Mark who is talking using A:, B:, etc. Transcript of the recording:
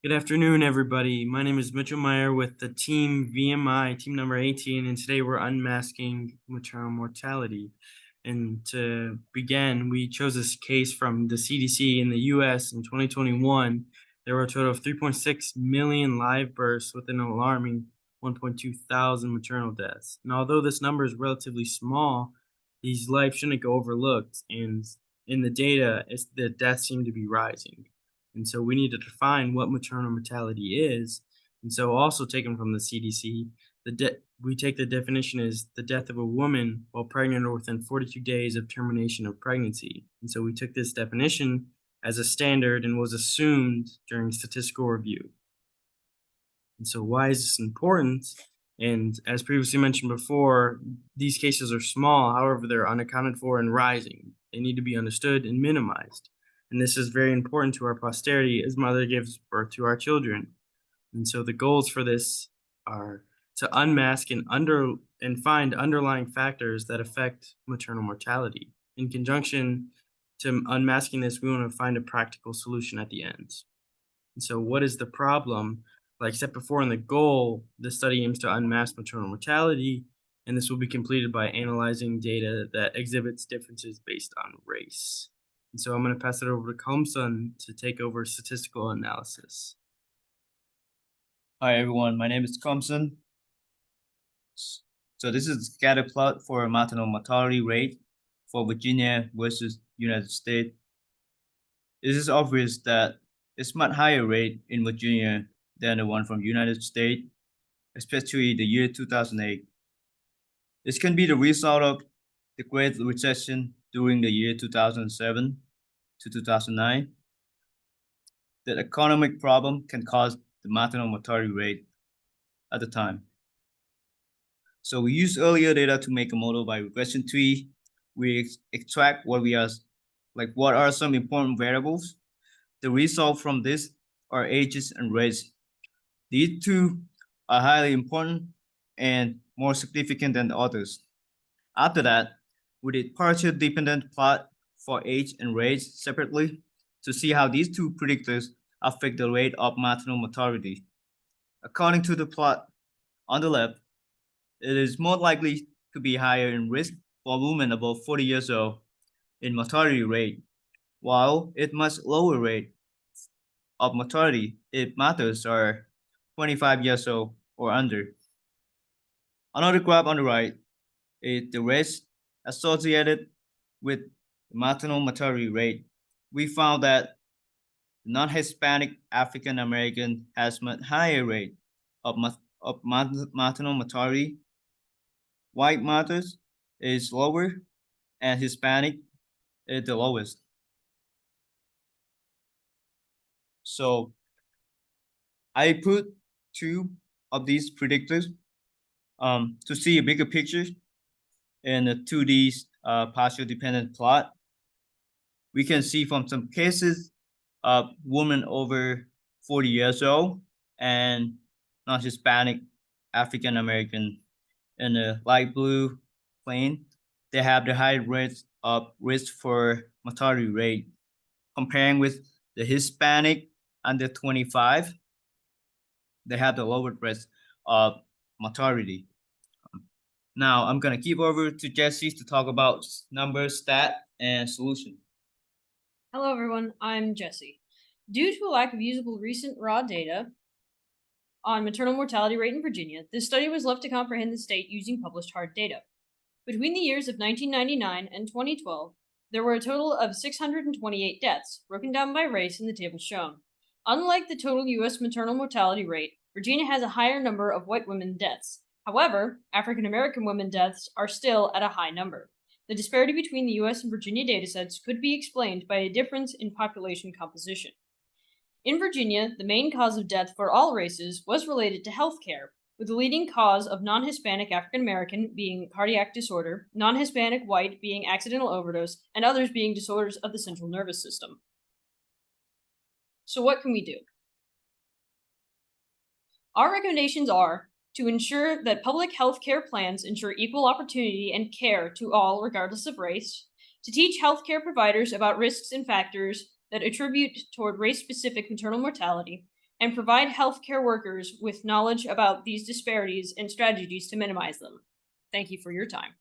A: Good afternoon, everybody. My name is Mitchell Meyer with the team VMI, team number 18, and today we're unmasking maternal mortality. And to begin, we chose this case from the CDC in the US in 2021. There were a total of 3.6 million live births with an alarming 1.2 thousand maternal deaths. And although this number is relatively small, these lives shouldn't go overlooked. And in the data, the deaths seem to be rising. And so we need to define what maternal mortality is. And so also taken from the CDC, we take the definition as the death of a woman while pregnant or within 42 days of termination of pregnancy. And so we took this definition as a standard and was assumed during statistical review. And so why is this important? And as previously mentioned before, these cases are small, however, they're unaccounted for and rising. They need to be understood and minimized. And this is very important to our posterity as mother gives birth to our children. And so the goals for this are to unmask and find underlying factors that affect maternal mortality. In conjunction to unmasking this, we want to find a practical solution at the end. And so what is the problem? Like step before in the goal, the study aims to unmask maternal mortality, and this will be completed by analyzing data that exhibits differences based on race. And so I'm going to pass it over to Komsun to take over statistical analysis.
B: Hi everyone, my name is Thompson. So this is a scatter plot for maternal mortality rate for Virginia versus United States. It is obvious that it's much higher rate in Virginia than the one from United States, especially the year 2008. This can be the result of the Great Recession during the year 2007 to 2009. The economic problem can cause the maternal mortality rate at the time. So we use earlier data to make a model by regression tree. We extract what are some important variables. The result from this are ages and race. These two are highly important and more significant than the others. After that, we did partial dependent plot for age and race separately to see how these two predictors affect the rate of maternal mortality. According to the plot on the left, it is more likely to be higher in risk for women above 40 years old in mortality rate, while it much lower rate of mortality if mothers are 25 years old or under. Another graph on the right is the risk associated with maternal mortality rate. We found that non-Hispanic African American has much higher rate of maternal mortality. White mothers is lower, and Hispanic is the lowest. So I put two of these predictors to see a bigger picture in a 2D partial dependent plot. We can see from some cases of women over 40 years old and non-Hispanic African American in the light blue plane, they have the high risk for mortality rate. Comparing with the Hispanic under 25, they have the lower risk of mortality. Now I'm gonna give over to Jesse to talk about numbers, stat, and solution.
C: Hello everyone, I'm Jesse. Due to a lack of usable recent raw data on maternal mortality rate in Virginia, this study was left to comprehend the state using published hard data. Between the years of 1999 and 2012, there were a total of 628 deaths, broken down by race in the table shown. Unlike the total U.S. maternal mortality rate, Virginia has a higher number of white women deaths. However, African American women deaths are still at a high number. The disparity between the U.S. and Virginia datasets could be explained by a difference in population composition. In Virginia, the main cause of death for all races was related to health care, with the leading cause of non-Hispanic African American being cardiac disorder, non-Hispanic white being accidental overdose, and others being disorders of the central nervous system. So what can we do? Our recommendations are to ensure that public health care plans ensure equal opportunity and care to all regardless of race, to teach healthcare providers about risks and factors that attribute toward race-specific maternal mortality, and provide healthcare workers with knowledge about these disparities and strategies to minimize them. Thank you for your time.